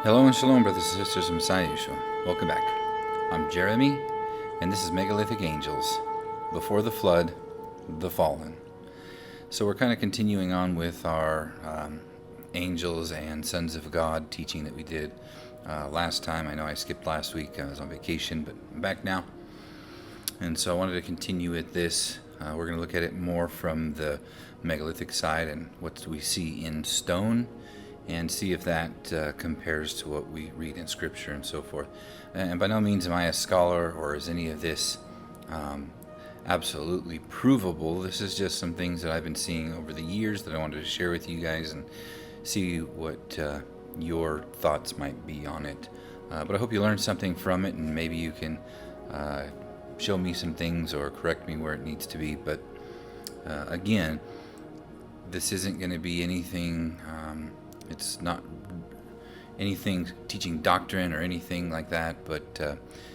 Hello and shalom, brothers and sisters of Messiah Yeshua. Welcome back. I'm Jeremy, and this is Megalithic Angels, Before the Flood, the Fallen. So we're kind of continuing on with our angels and sons of God teaching that we did last time. I know I skipped last week. I was on vacation, but I'm back now. And so I wanted to continue with this. We're going to look at it more from the megalithic side and what we see in stone, and see if that compares to what we read in Scripture and so forth. And by no means am I a scholar or is any of this absolutely provable. This is just some things that I've been seeing over the years that I wanted to share with you guys and see what your thoughts might be on it. But I hope you learned something from it, and maybe you can show me some things or correct me where it needs to be. But again, this isn't going to be anything... it's not anything teaching doctrine or anything like that, but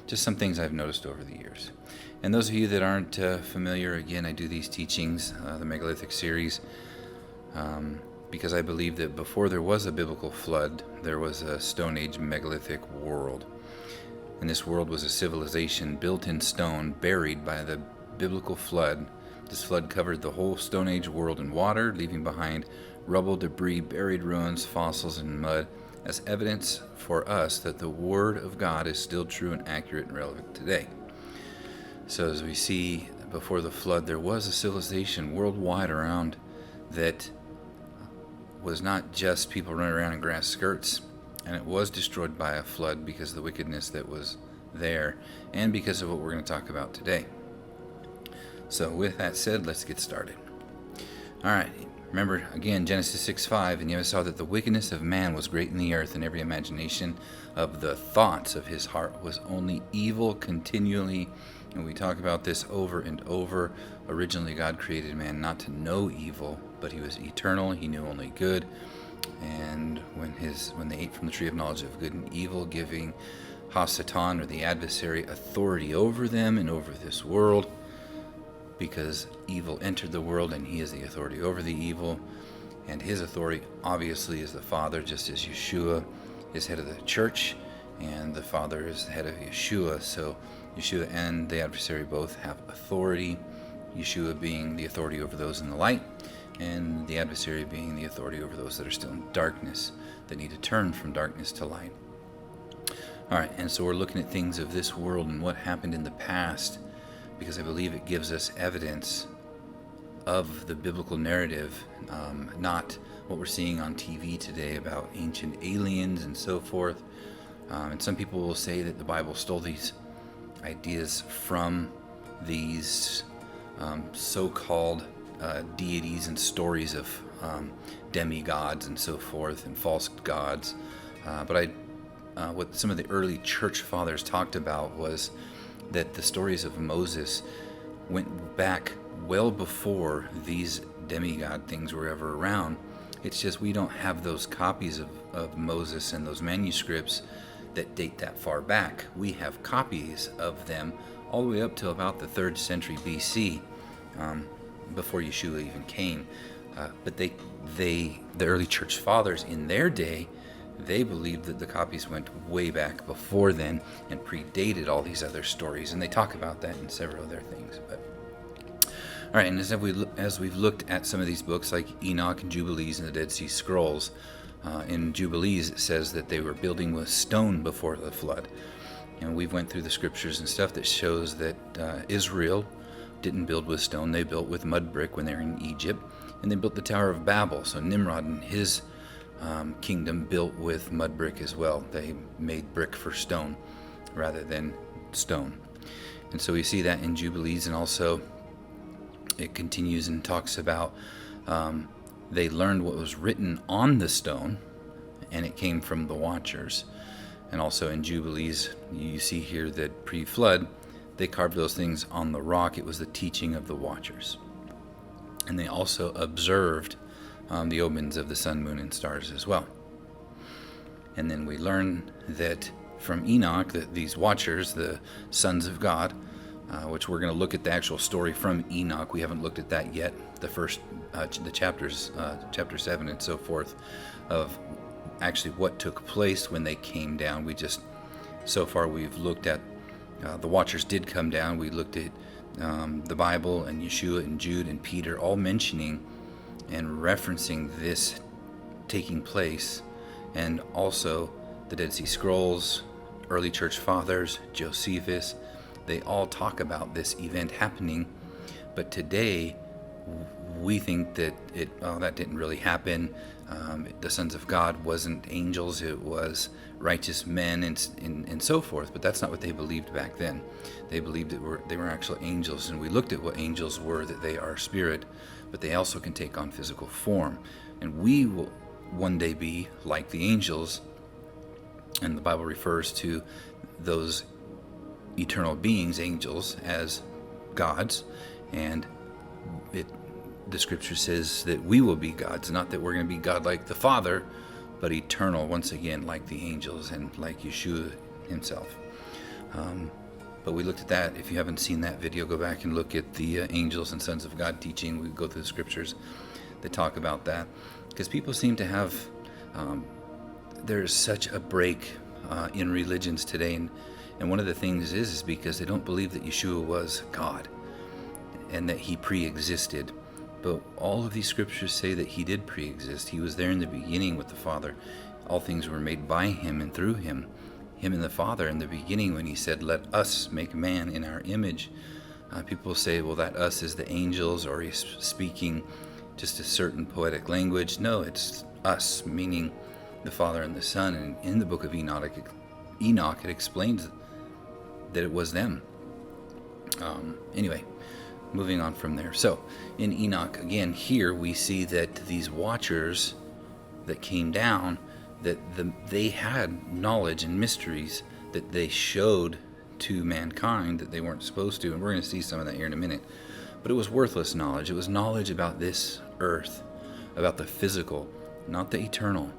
just some things I've noticed over the years. And those of you that aren't familiar, again, I do these teachings, the Megalithic series, because I believe that before there was a biblical flood, there was a Stone Age megalithic world. And this world was a civilization built in stone, buried by the biblical flood. This flood covered the whole Stone Age world in water, leaving behind rubble, debris, buried ruins, fossils, and mud as evidence for us that the Word of God is still true and accurate and relevant today. So as we see before the flood, there was a civilization worldwide around that was not just people running around in grass skirts, and it was destroyed by a flood because of the wickedness that was there and because of what we're going to talk about today. So with that said, let's get started. All right. Remember, again, Genesis 6:5, and you saw that the wickedness of man was great in the earth, and every imagination of the thoughts of his heart was only evil continually. And we talk about this over and over. Originally, God created man not to know evil, but he was eternal. He knew only good. And when they ate from the tree of knowledge of good and evil, giving Hasatan, or the adversary, authority over them and over this world, because evil entered the world and he is the authority over the evil, and his authority obviously is the Father, just as Yeshua is head of the church and the Father is head of Yeshua. So Yeshua and the adversary both have authority, Yeshua being the authority over those in the light, and the adversary being the authority over those that are still in darkness, that need to turn from darkness to light. All right, and so we're looking at things of this world and what happened in the past, because I believe it gives us evidence of the biblical narrative, not what we're seeing on TV today about ancient aliens and so forth. And some people will say that the Bible stole these ideas from these so-called deities and stories of demigods and so forth and false gods. But what some of the early church fathers talked about was that the stories of Moses went back well before these demigod things were ever around. It's just we don't have those copies of Moses and those manuscripts that date that far back. We have copies of them all the way up to about the 3rd century BC, before Yeshua even came. But the early church fathers in their day, they believed that the copies went way back before then and predated all these other stories, and they talk about that in several other things. But all right, and as we've looked at some of these books like Enoch and Jubilees and the Dead Sea Scrolls, in Jubilees it says that they were building with stone before the flood. And we've went through the scriptures and stuff that shows that Israel didn't build with stone; they built with mud brick when they were in Egypt, and they built the Tower of Babel. So Nimrod and his kingdom built with mud brick as well. They made brick for stone rather than stone. And so we see that in Jubilees, and also it continues and talks about they learned what was written on the stone, and it came from the watchers. And also in Jubilees, you see here that pre-flood, they carved those things on the rock. It was the teaching of the watchers. And they also observed the omens of the sun, moon, and stars as well. And then we learn that from Enoch, that these watchers, the sons of God, which we're going to look at the actual story from Enoch. We haven't looked at that yet. The first, the chapters, chapter 7 and so forth, of actually what took place when they came down. So far we've looked at the Watchers did come down. We looked at the Bible and Yeshua and Jude and Peter all mentioning and referencing this taking place, and also the Dead Sea Scrolls, early church fathers, Josephus, they all talk about this event happening. But today we think that that didn't really happen. The sons of God wasn't angels, it was righteous men and so forth. But that's not what they believed back then. They believed they were actual angels, and we looked at what angels were, that they are spirit, but they also can take on physical form. And we will one day be like the angels, and the Bible refers to those eternal beings, angels, as gods, and the scripture says that we will be gods, not that we're going to be God like the Father, but eternal, once again, like the angels and like Yeshua himself. But we looked at that. If you haven't seen that video, go back and look at the angels and sons of God teaching. We go through the scriptures that talk about that, because people seem to have there's such a break in religions today, and one of the things is because they don't believe that Yeshua was God and that he pre-existed. But all of these scriptures say that he did pre-exist. He was there in the beginning with the Father. All things were made by him and through him. Him and the Father in the beginning, when he said, "Let us make man in our image." People say, well, that us is the angels, or he's speaking just a certain poetic language. No, it's us, meaning the Father and the Son. And in the book of Enoch, it explains that it was them. Anyway, moving on from there. So in Enoch, again, here we see that these watchers that came down, that they had knowledge and mysteries that they showed to mankind that they weren't supposed to. And we're going to see some of that here in a minute. But it was worthless knowledge. It was knowledge about this earth, about the physical, not the eternal.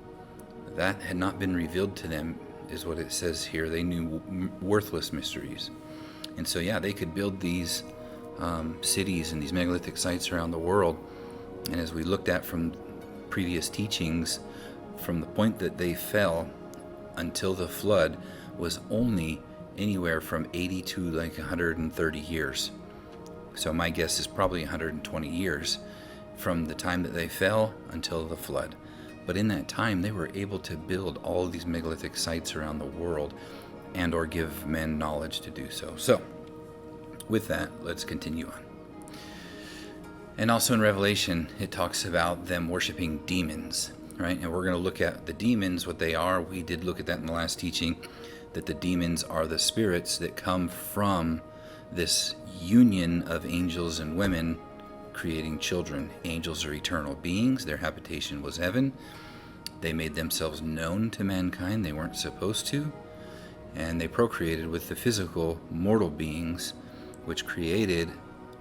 That had not been revealed to them, is what it says here. They knew worthless mysteries. And so, yeah, they could build these cities and these megalithic sites around the world. And as we looked at from previous teachings, from the point that they fell until the flood was only anywhere from 80 to like 130 years. So my guess is probably 120 years from the time that they fell until the flood. But in that time, they were able to build all of these megalithic sites around the world and or give men knowledge to do so. So with that, let's continue on. And also in Revelation, it talks about them worshiping demons, right? And we're going to look at the demons, what they are. We did look at that in the last teaching, that the demons are the spirits that come from this union of angels and women creating children. Angels are eternal beings. Their habitation was heaven. They made themselves known to mankind. They weren't supposed to. And they procreated with the physical mortal beings, which created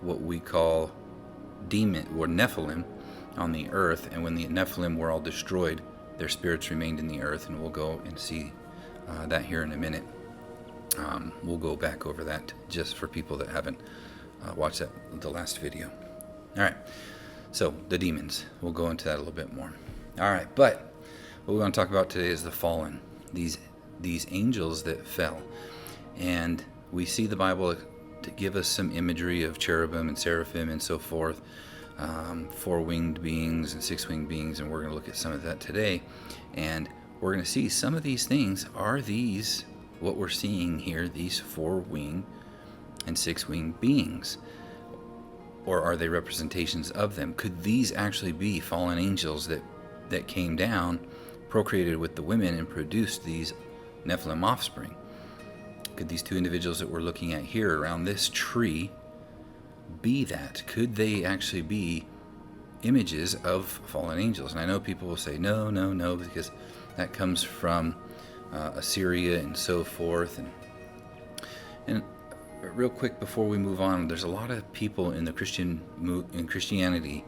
what we call demon or Nephilim on the earth. And when the Nephilim were all destroyed, their spirits remained in the earth, and we'll go and see that here in a minute. We'll go back over that just for people that haven't watched the last video. All right, so the demons, we'll go into that a little bit more. All right, but what we want to talk about today is the fallen, these angels that fell. And we see the Bible to give us some imagery of cherubim and seraphim and so forth, four-winged beings and six-winged beings, and we're going to look at some of that today. And we're going to see some of these things, are these what we're seeing here, these four-winged and six-winged beings? Or are they representations of them? Could these actually be fallen angels that came down, procreated with the women, and produced these Nephilim offspring? Could these two individuals that we're looking at here around this tree be that? Could they actually be images of fallen angels? And I know people will say, no, because that comes from Assyria and so forth. And real quick before we move on, there's a lot of people in Christianity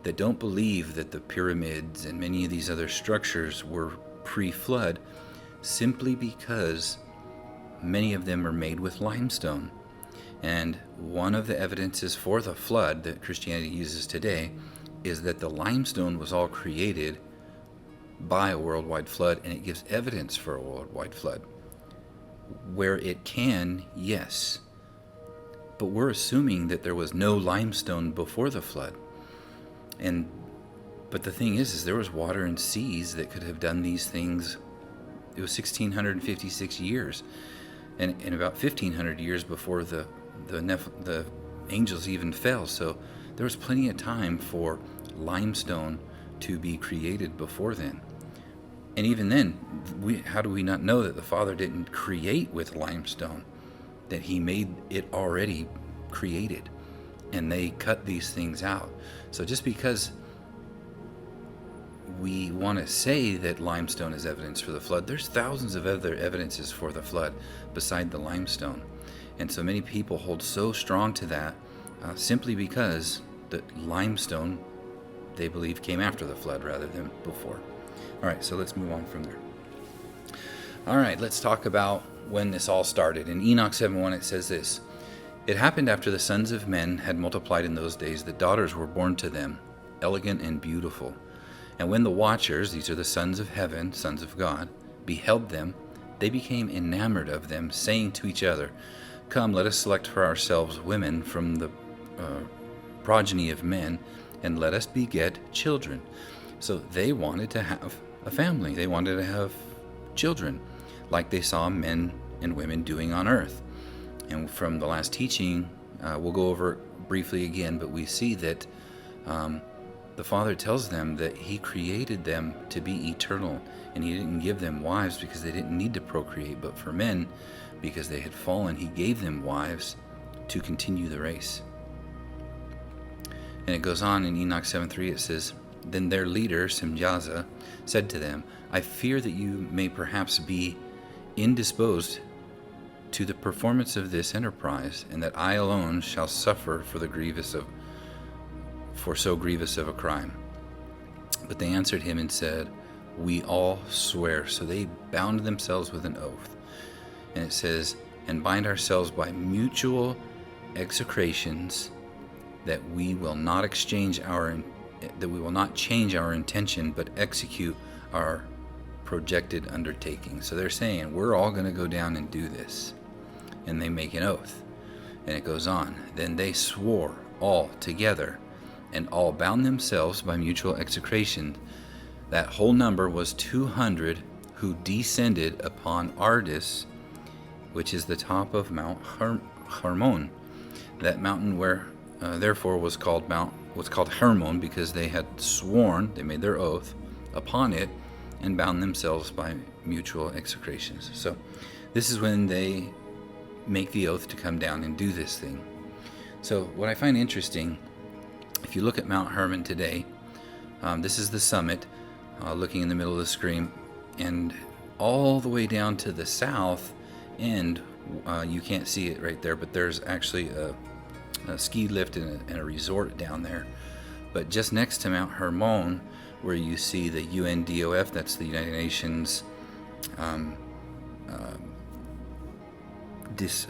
that don't believe that the pyramids and many of these other structures were pre-flood, simply because many of them are made with limestone. And one of the evidences for the flood that Christianity uses today is that the limestone was all created by a worldwide flood, and it gives evidence for a worldwide flood. Where it can, yes. But we're assuming that there was no limestone before the flood. But the thing is there was water and seas that could have done these things. It was 1,656 years, and about 1,500 years before the angels even fell. So there was plenty of time for limestone to be created before then. And even then, how do we not know that the Father didn't create with limestone, that he made it already created, and they cut these things out? So just because we want to say that limestone is evidence for the flood, there's thousands of other evidences for the flood beside the limestone. And so many people hold so strong to that simply because the limestone, they believe, came after the flood rather than before. All right, so let's move on from there. All right, let's talk about when this all started. In Enoch 7:1 it says this: "It happened after the sons of men had multiplied in those days that daughters were born to them, elegant and beautiful. And when the watchers," these are the sons of heaven, sons of God, "beheld them, they became enamored of them, saying to each other, 'Come, let us select for ourselves women from the progeny of men, and let us beget children.'" So they wanted to have a family. They wanted to have children, like they saw men and women doing on earth. And from the last teaching, we'll go over it briefly again, but we see that the Father tells them that he created them to be eternal, and he didn't give them wives because they didn't need to procreate, but for men, because they had fallen, he gave them wives to continue the race. And it goes on in Enoch 7:3, it says, "Then their leader, Simjaza, said to them, 'I fear that you may perhaps be indisposed to the performance of this enterprise, and that I alone shall suffer for so grievous of a crime.' But they answered him and said, 'We all swear.' So they bound themselves with an oath. And it says, 'And bind ourselves by mutual execrations, that we will not change our intention, but execute our projected undertaking.'" So they're saying, we're all going to go down and do this. And they make an oath. And it goes on, "Then they swore all together, and all bound themselves by mutual execration. That whole number was 200, who descended upon Ardis, which is the top of Mount Hermon. That mountain where therefore was called Hermon, because they had sworn, they made their oath upon it, and bound themselves by mutual execrations." So this is when they make the oath to come down and do this thing. So what I find interesting, if you look at Mount Hermon today, this is the summit, looking in the middle of the screen, and all the way down to the south end, you can't see it right there, but there's actually a ski lift and a resort down there. But just next to Mount Hermon, where you see the UNDOF, that's the United Nations,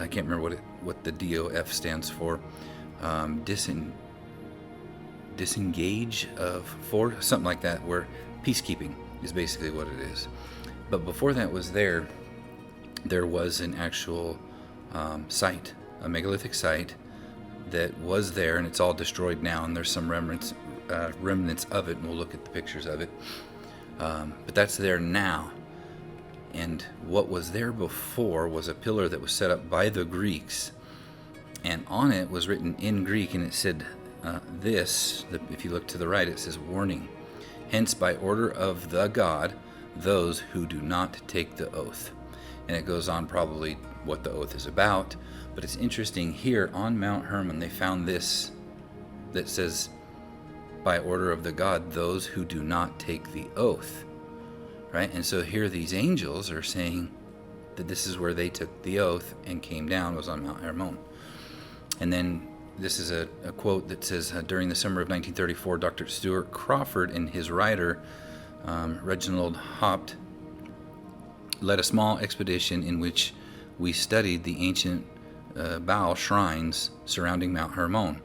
I can't remember what the DOF stands for, disengage for something like that, where peacekeeping is basically what it is. But before that was there was an actual site, a megalithic site that was there, and it's all destroyed now, and there's some remnants of it, and we'll look at the pictures of it. But that's there now. And what was there before was a pillar that was set up by the Greeks, and on it was written in Greek, and it said if you look to the right, it says, "Warning, hence by order of the God, those who do not take the oath." And it goes on probably what the oath is about, but it's interesting here on Mount Hermon they found this that says, "By order of the God, those who do not take the oath." Right? And so here these angels are saying that this is where they took the oath and came down, was on Mount Hermon. And then this is a quote that says, "During the summer of 1934, Dr. Stuart Crawford and his writer, Reginald Haupt, led a small expedition in which we studied the ancient Baal shrines surrounding Mount Hermon.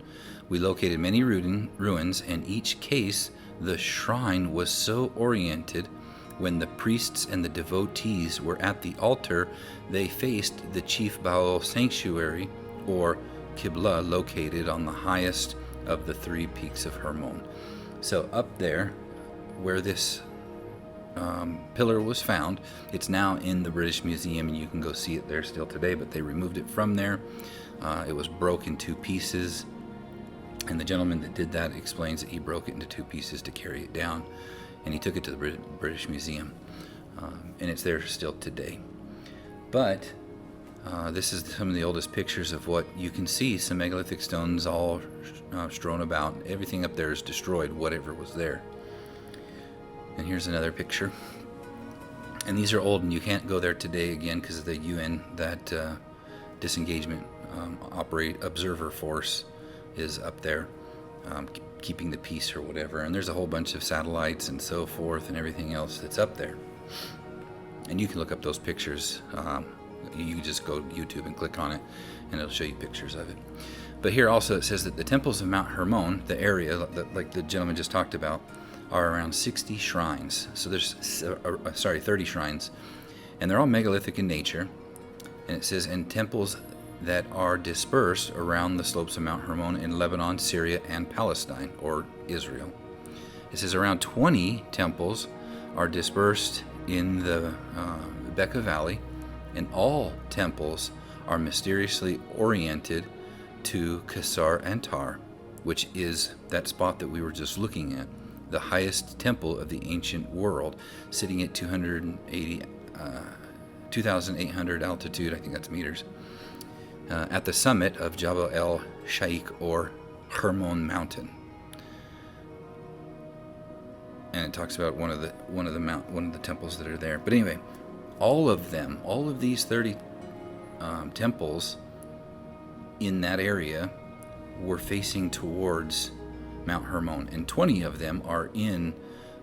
We located many ruins, and each case the shrine was so oriented When the priests and the devotees were at the altar, they faced the chief Baal sanctuary, or Qibla, located on the highest of the 3 peaks of Hermon. So up there, where this pillar was found, it's now in the British Museum, and you can go see it there still today, but they removed it from there. It was broke in 2 pieces, and the gentleman that did that explains that he broke it into 2 pieces to carry it down, and he took it to the British Museum, and it's there still today. But this is some of the oldest pictures of what you can see. Some megalithic stones all strewn about. Everything up there is destroyed, whatever was there. And here's another picture. And these are old, and you can't go there today again because of the UN, that disengagement observer force is up there, keeping the peace or whatever. And there's a whole bunch of satellites and so forth and everything else that's up there. And you can look up those pictures. You just go to YouTube and click on it, and it'll show you pictures of it. But here also it says that the temples of Mount Hermon, the area like the gentleman just talked about, are around 60 shrines. So there's 30 shrines, and they're all megalithic in nature. And it says, and temples that are dispersed around the slopes of Mount Hermon in Lebanon, Syria, and Palestine, or Israel. It says around 20 temples are dispersed in the Bekaa Valley, and all temples are mysteriously oriented to Qasr Antar, which is that spot that we were just looking at, the highest temple of the ancient world, sitting at 2,800 altitude, I think that's meters, at the summit of Jabal el Shaikh, or Hermon Mountain. And it talks about one of the temples that are there. But anyway, all of these 30 temples in that area were facing towards Mount Hermon, and 20 of them are in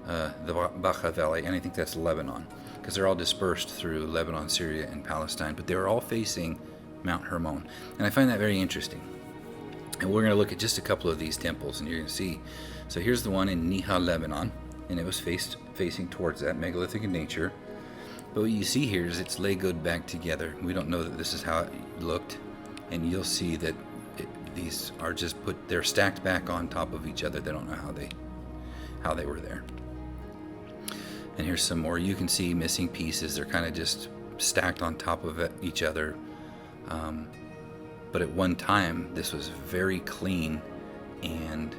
the Bekaa Valley, and I think that's Lebanon, because they're all dispersed through Lebanon, Syria, and Palestine, but they're all facing Mount Hermon. And I find that very interesting. And we're going to look at just a couple of these temples, and you're going to see. So here's the one in Niha, Lebanon, and it was facing towards that, megalithic in nature. But what you see here is it's Legoed back together. We don't know that this is how it looked, and you'll see that these are just they're stacked back on top of each other. They don't know how they were there. And here's some more. You can see missing pieces. They're kind of just stacked on top of each other. But at one time, this was very clean and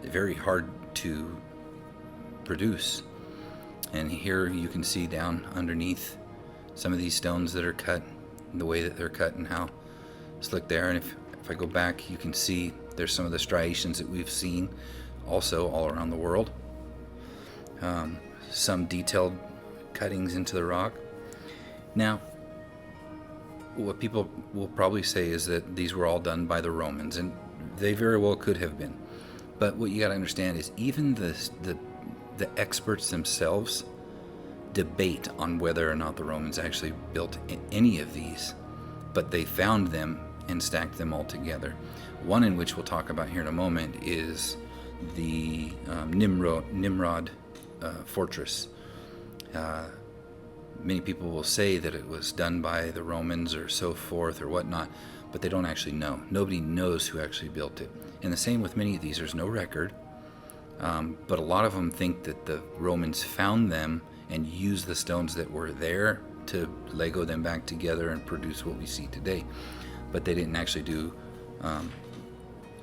very hard to produce. And here you can see down underneath some of these stones that are cut, the way that they're cut and how slick they are. And if I go back, you can see there's some of the striations that we've seen also all around the world. Some detailed cuttings into the rock. Now, what people will probably say is that these were all done by the Romans, and they very well could have been. But what you got to understand is even the experts themselves debate on whether or not the Romans actually built any of these, but they found them and stacked them all together. One in which we'll talk about here in a moment is the Nimrod fortress. Many people will say that it was done by the Romans or so forth or whatnot, but they don't actually know. Nobody knows who actually built it. And the same with many of these. There's no record, but a lot of them think that the Romans found them and used the stones that were there to Lego them back together and produce what we see today. But they didn't actually do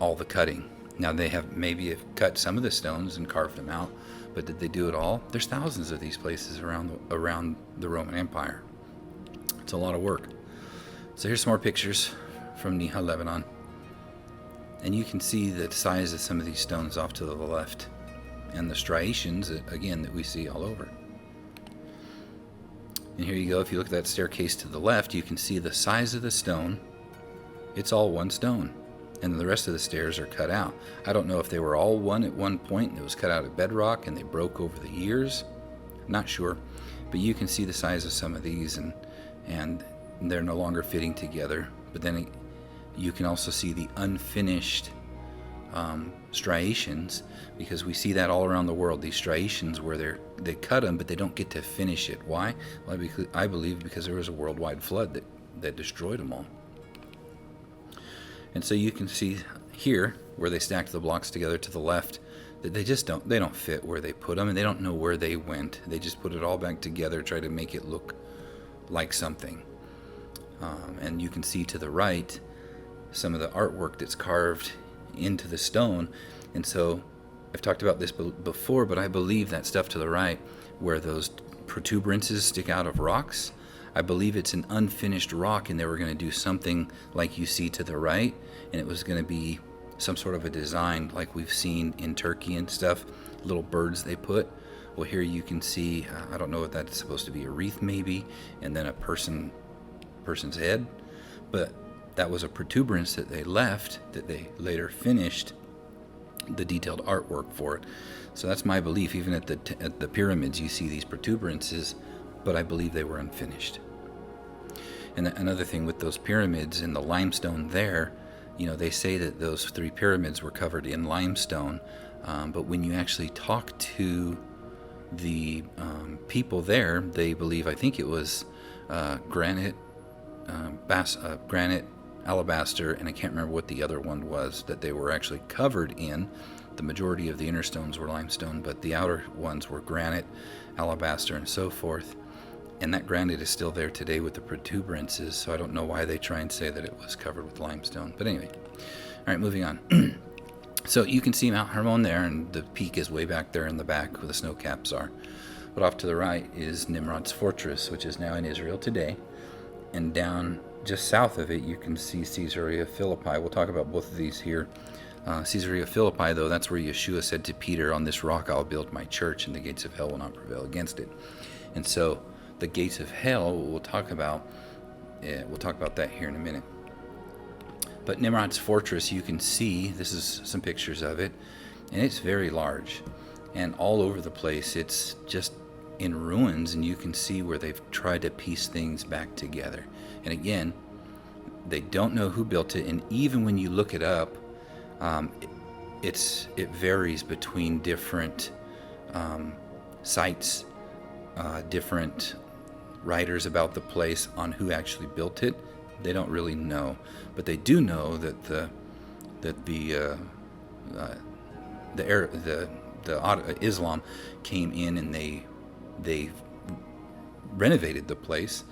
all the cutting. Now they have cut some of the stones and carved them out, but did they do it all? There's thousands of these places around the Roman Empire. It's a lot of work. So here's some more pictures from Niha, Lebanon. And you can see the size of some of these stones off to the left, and the striations, again, that we see all over. And here you go. If you look at that staircase to the left, you can see the size of the stone. It's all one stone, and the rest of the stairs are cut out. I don't know if they were all one at one point and it was cut out of bedrock and they broke over the years. Not sure, but you can see the size of some of these, and they're no longer fitting together. But then you can also see the unfinished striations, because we see that all around the world, these striations where they cut them, but they don't get to finish it. Why? Well, I believe because there was a worldwide flood that destroyed them all. And so you can see here where they stacked the blocks together to the left that they don't fit where they put them, and they don't know where they went. They just put it all back together, try to make it look like something. And you can see to the right some of the artwork that's carved into the stone. And so I've talked about this before, but I believe that stuff to the right where those protuberances stick out of rocks, I believe it's an unfinished rock, and they were going to do something like you see to the right, and it was going to be some sort of a design like we've seen in Turkey and stuff, little birds they put. Well, here you can see, I don't know if that's supposed to be a wreath maybe, and then a person's head, but that was a protuberance that they left, that they later finished the detailed artwork for it. So that's my belief. Even at the pyramids, you see these protuberances, but I believe they were unfinished. And another thing with those pyramids and the limestone there, they say that those 3 pyramids were covered in limestone, but when you actually talk to the people there, they believe, I think it was granite, alabaster, and I can't remember what the other one was that they were actually covered in. The majority of the inner stones were limestone, but the outer ones were granite, alabaster, and so forth. And that granite is still there today with the protuberances, so I don't know why they try and say that it was covered with limestone. But anyway, all right, moving on. So you can see Mount Hermon there, and the peak is way back there in the back where the snow caps are. But off to the right is Nimrod's fortress, which is now in Israel today. And down just south of it, you can see Caesarea Philippi. We'll talk about both of these here. Caesarea Philippi, though, that's where Yeshua said to Peter, "On this rock I'll build my church, and the gates of hell will not prevail against it." And so the gates of hell, we'll talk about that here in a minute. But Nimrod's fortress, you can see, this is some pictures of it, and it's very large. And all over the place, it's just in ruins, and you can see where they've tried to piece things back together. And again, they don't know who built it, and even when you look it up, it varies between different sites, different writers about the place on who actually built it. They don't really know, but they do know that the Islam came in and they renovated the place,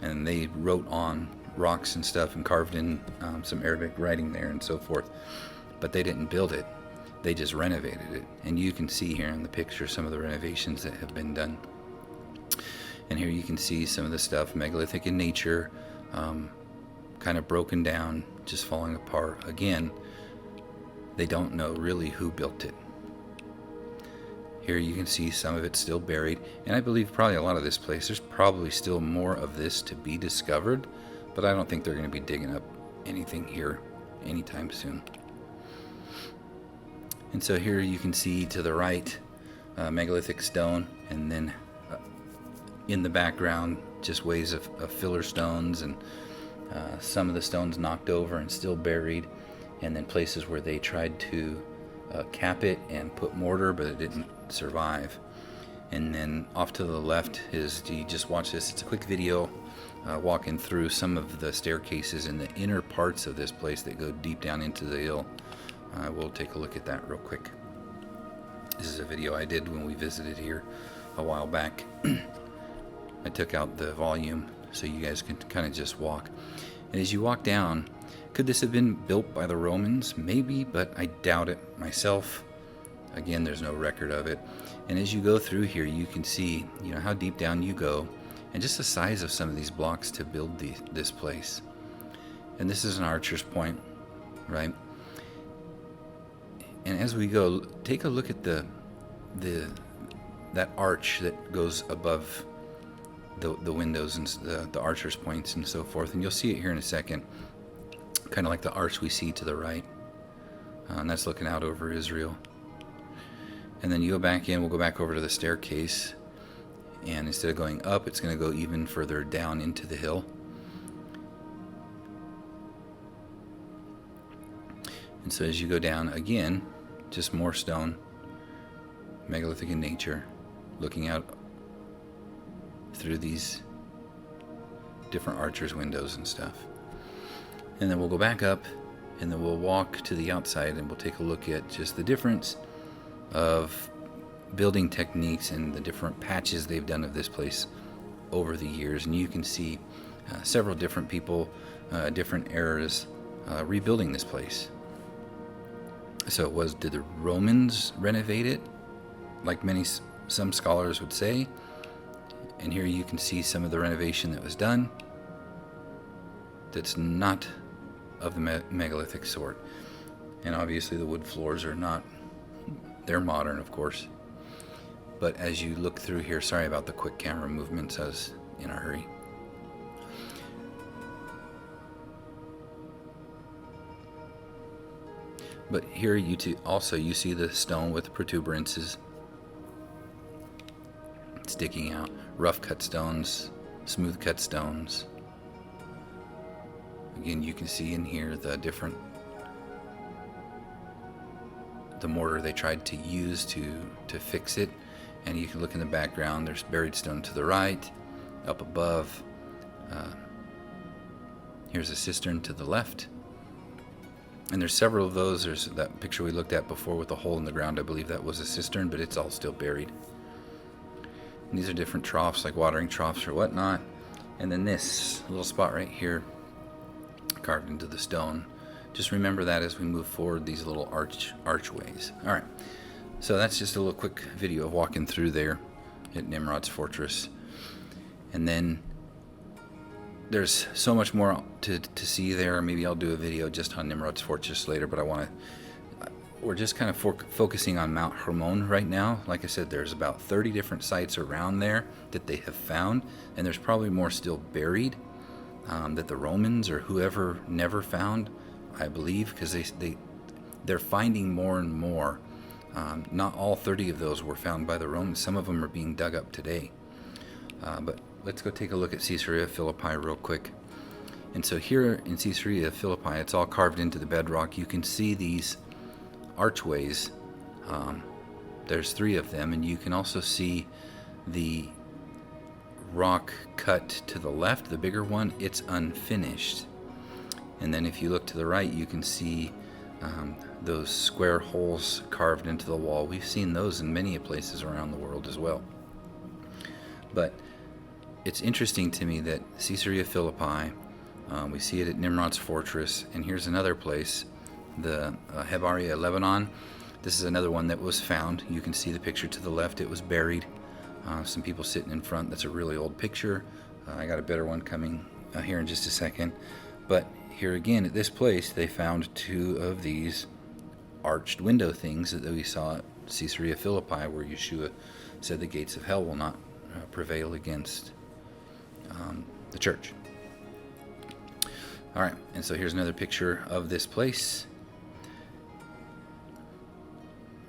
and they wrote on rocks and stuff and carved in some Arabic writing there and so forth. But they didn't build it; they just renovated it. And you can see here in the picture some of the renovations that have been done. And here you can see some of the stuff, megalithic in nature, kind of broken down, just falling apart. Again, they don't know really who built it. Here you can see some of it still buried, and I believe probably a lot of this place, there's probably still more of this to be discovered, but I don't think they're going to be digging up anything here anytime soon. And so here you can see to the right, megalithic stone, and then in the background, just ways of filler stones, and some of the stones knocked over and still buried, and then places where they tried to cap it and put mortar, but it didn't survive. And then off to the left is, you just watch this, it's a quick video walking through some of the staircases in the inner parts of this place that go deep down into the hill. We'll take a look at that real quick. This is a video I did when we visited here a while back. I took out the volume so you guys can kind of just walk. And as you walk down, could this have been built by the Romans? Maybe, but I doubt it myself. Again, there's no record of it. And as you go through here, you can see, how deep down you go, and just the size of some of these blocks to build this place. And this is an archer's point, right? And as we go, take a look at that arch that goes above the windows and the archer's points and so forth. And you'll see it here in a second, kind of like the arch we see to the right. And that's looking out over Israel. And then you go back in, we'll go back over to the staircase, and instead of going up, it's going to go even further down into the hill. And so as you go down again, just more stone, megalithic in nature, looking out through these different archers' windows and stuff. And then we'll go back up, and then we'll walk to the outside, and we'll take a look at just the difference of building techniques and the different patches they've done of this place over the years. And you can see several different people, different eras, rebuilding this place. So did the Romans renovate it, like some scholars would say? And here you can see some of the renovation that was done that's not of the megalithic sort. And obviously the wood floors are not, they're modern, of course. But as you look through here, sorry about the quick camera movements, I was in a hurry. But here you see the stone with protuberances sticking out, rough cut stones, smooth cut stones. Again, you can see in here the mortar they tried to use to fix it. And you can look in the background, there's buried stone to the right, up above. Here's a cistern to the left. And there's several of those. There's that picture we looked at before with the hole in the ground. I believe that was a cistern, but it's all still buried. And these are different troughs, like watering troughs or whatnot. And then this little spot right here, carved into the stone. Just remember that as we move forward, these little archways. All right, so that's just a little quick video of walking through there at Nimrod's fortress. And then there's so much more to see there. Maybe I'll do a video just on Nimrod's fortress later, but we're just kind of focusing on Mount Hermon right now. Like I said, there's about 30 different sites around there that they have found, and there's probably more still buried that the Romans or whoever never found, I believe, because they're finding more and more. Not all 30 of those were found by the Romans. Some of them are being dug up today. But let's go take a look at Caesarea Philippi real quick. And so here in Caesarea Philippi, it's all carved into the bedrock. You can see these archways. There's 3 of them, and you can also see the rock cut to the left, the bigger one. It's unfinished. And then if you look to the right, you can see those square holes carved into the wall. We've seen those in many places around the world as well. But it's interesting to me that Caesarea Philippi, we see it at Nimrod's fortress, and here's another place, the Hebaria, Lebanon. This is another one that was found. You can see the picture to the left. It was buried. Some people sitting in front. That's a really old picture. I got a better one coming here in just a second. But here again at this place, they found 2 of these arched window things that we saw at Caesarea Philippi, where Yeshua said the gates of hell will not prevail against the church. All right, and so here's another picture of this place.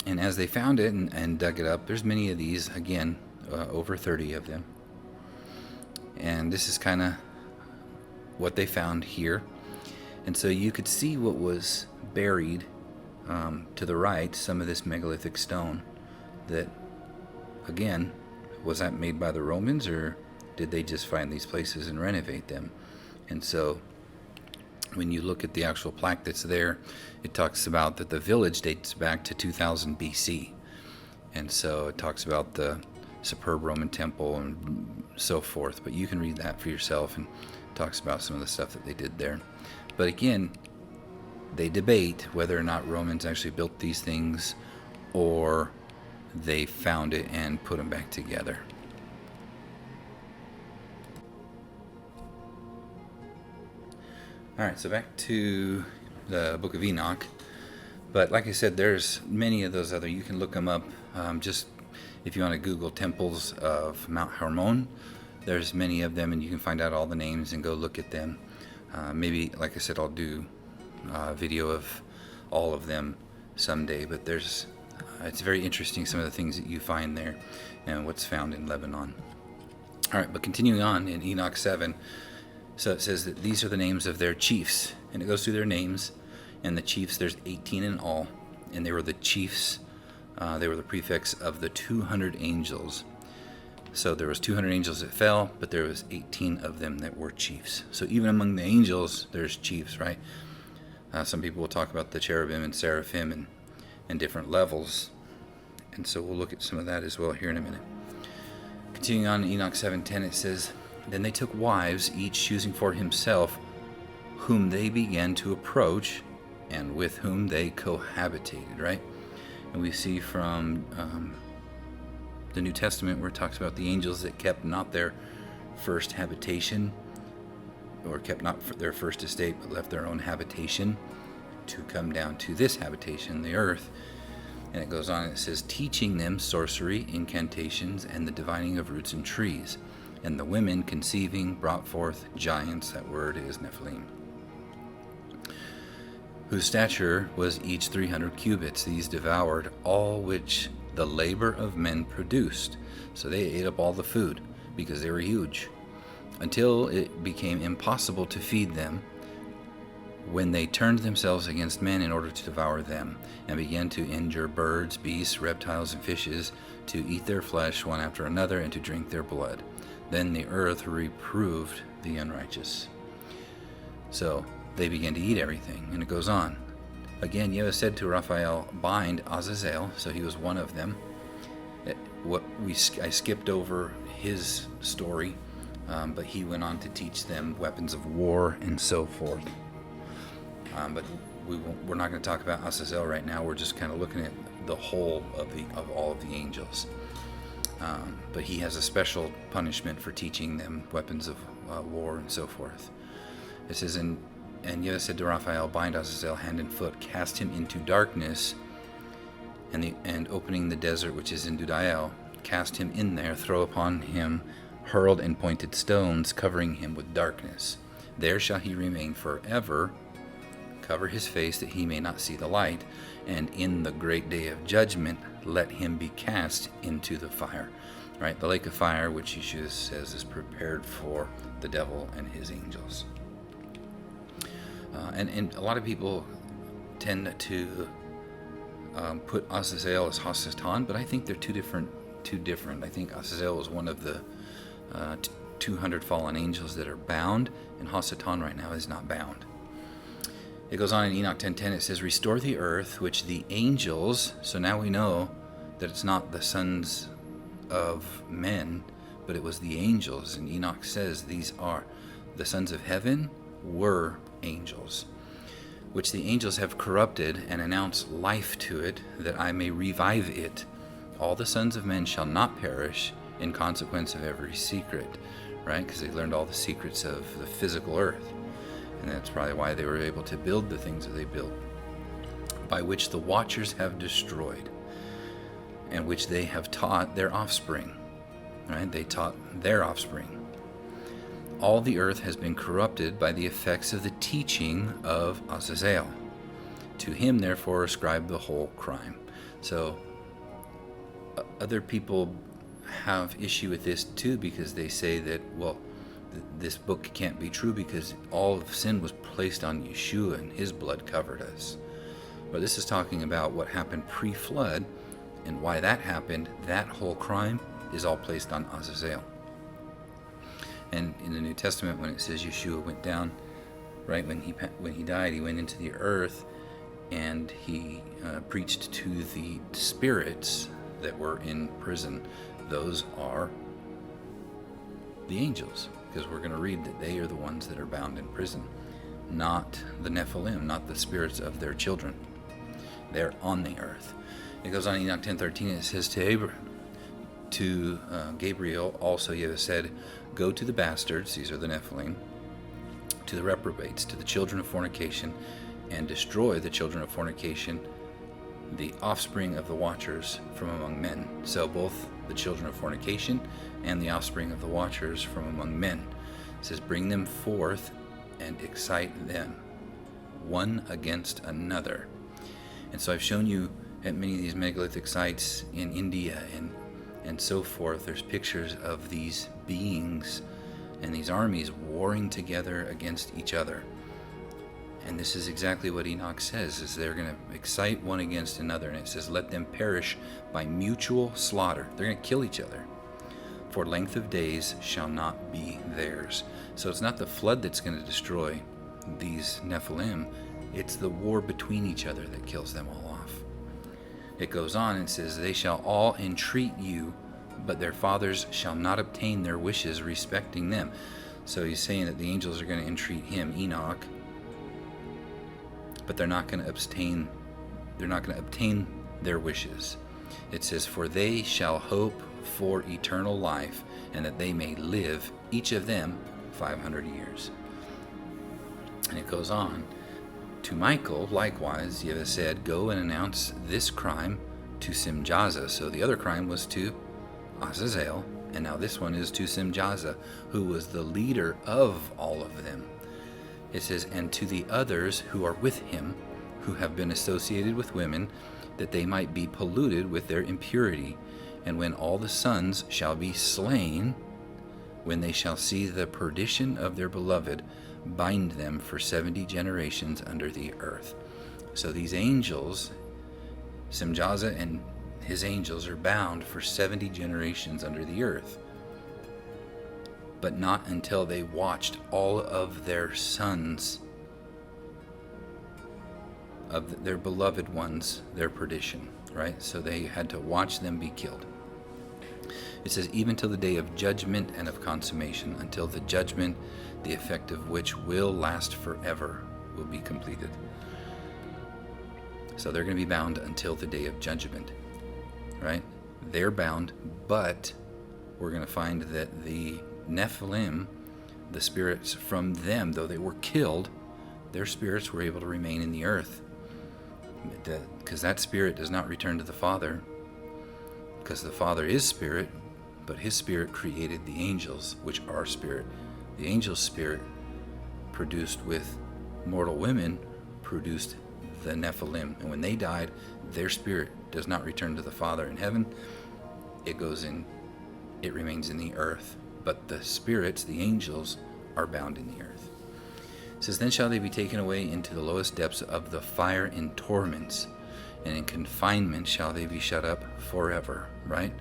And as they found it and dug it up, there's many of these, again, over 30 of them. And this is kind of what they found here. And so you could see what was buried to the right, some of this megalithic stone that, again, was that made by the Romans, or did they just find these places and renovate them? And so when you look at the actual plaque that's there, it talks about that the village dates back to 2000 BC. And so it talks about the superb Roman temple and so forth. But you can read that for yourself, and talks about some of the stuff that they did there. But again, they debate whether or not Romans actually built these things or they found it and put them back together. All right, so back to the book of Enoch. But like I said, there's many of those other, you can look them up. Just if you want to Google temples of Mount Hermon, there's many of them, and you can find out all the names and go look at them. Maybe, like I said, I'll do a video of all of them someday, but it's very interesting, some of the things that you find there and what's found in Lebanon. All right, but continuing on in Enoch 7, so it says that these are the names of their chiefs, and it goes through their names, and the chiefs, there's 18 in all, and they were the chiefs. They were the prefects of the 200 angels. So there was 200 angels that fell, but there was 18 of them that were chiefs. So even among the angels, there's chiefs, right? Some people will talk about the cherubim and seraphim and different levels. And so we'll look at some of that as well here in a minute. Continuing on in Enoch 7:10, it says, "Then they took wives, each choosing for himself, whom they began to approach, and with whom they cohabitated," right? And we see from the New Testament where it talks about the angels that kept not their first habitation, or kept not their first estate, but left their own habitation to come down to this habitation, the earth. And it goes on, and it says, "Teaching them sorcery, incantations, and the divining of roots and trees. And the women conceiving brought forth giants," that word is Nephilim, "whose stature was each 300 cubits. These devoured all which the labor of men produced." So they ate up all the food because they were huge, until it became impossible to feed them, when they turned themselves against men in order to devour them, and began to injure birds, beasts, reptiles, and fishes, to eat their flesh one after another, and to drink their blood. Then the earth reproved the unrighteous. So they began to eat everything, and it goes on. Again, Yahweh said to Raphael, "Bind Azazel," so he was one of them. I skipped over his story, but he went on to teach them weapons of war and so forth. But we're not going to talk about Azazel right now. We're just kind of looking at the whole of all of the angels. But he has a special punishment for teaching them weapons of war and so forth. It says, "And Yahweh said to Raphael, Bind Azazel hand and foot, cast him into darkness, and opening the desert which is in Dudael, cast him in there, throw upon him hurled and pointed stones, covering him with darkness. There shall he remain forever, cover his face that he may not see the light, and in the great day of judgment let him be cast into the fire." Right? The lake of fire, which Yeshua says is prepared for the devil and his angels. And a lot of people tend to put Azazel as Hasatan, but I think they're two different. I think Azazel is one of the 200 fallen angels that are bound, and Hasatan right now is not bound. It goes on in Enoch 10:10, it says, "Restore the earth, which the angels," so now we know that it's not the sons of men, but it was the angels. And Enoch says these are the sons of heaven were angels, "which the angels have corrupted, and announce life to it, that I may revive it. All the sons of men shall not perish in consequence of every secret," right? Because they learned all the secrets of the physical earth. And that's probably why they were able to build the things that they built, "by which the watchers have destroyed, and which they have taught their offspring." Right? They taught their offspring. "All the earth has been corrupted by the effects of the teaching of Azazel. To him, therefore, ascribe the whole crime." So other people have issue with this too, because they say that, well, this book can't be true because all of sin was placed on Yeshua and his blood covered us. But this is talking about what happened pre-flood, and why that happened. That whole crime is all placed on Azazel. And in the New Testament, when it says Yeshua went down, right, when he died, he went into the earth, and he preached to the spirits that were in prison. Those are the angels, because we're going to read that they are the ones that are bound in prison, not the Nephilim, not the spirits of their children. They're on the earth. It goes on in Enoch 10:13, it says to Gabriel also Yahweh said, "Go to the bastards," these are the Nephilim, "to the reprobates, to the children of fornication, and destroy the children of fornication, the offspring of the watchers from among men." So both the children of fornication and the offspring of the watchers from among men. It says, "Bring them forth and excite them, one against another." And so I've shown you at many of these megalithic sites in India and so forth, there's pictures of these beings and these armies warring together against each other. And this is exactly what Enoch says, is they're going to excite one against another. And it says, let them perish by mutual slaughter. They're going to kill each other. For length of days shall not be theirs. So it's not the flood that's going to destroy these Nephilim. It's the war between each other that kills them all off. It goes on and says, they shall all entreat you, but their fathers shall not obtain their wishes respecting them. So he's saying that the angels are going to entreat him, Enoch, but they're not going to obtain their wishes. It says, for they shall hope for eternal life, and that they may live, each of them 500 years. And it goes on, to Michael likewise Yahweh said, go and announce this crime to Simjaza. So the other crime was to Azazel, and now this one is to Simjaza, who was the leader of all of them. It says, and to the others who are with him, who have been associated with women, that they might be polluted with their impurity. And when all the sons shall be slain, when they shall see the perdition of their beloved, bind them for 70 generations under the earth. So these angels, Simjaza and his angels, are bound for 70 generations under the earth. But not until they watched all of their sons, of their beloved ones, their perdition, right? So they had to watch them be killed. It says, even till the day of judgment and of consummation, until the judgment, the effect of which will last forever, will be completed. So they're going to be bound until the day of judgment, right? They're bound, but we're going to find that the Nephilim, the spirits from them, though they were killed, their spirits were able to remain in the earth. Because that spirit does not return to the Father, because the Father is spirit, but his spirit created the angels, which are spirit. The angel's spirit, produced with mortal women, produced the Nephilim. And when they died, their spirit does not return to the Father in heaven. It remains in the earth. But the spirits, the angels, are bound in the earth. It says, then shall they be taken away into the lowest depths of the fire in torments, and in confinement shall they be shut up forever, right?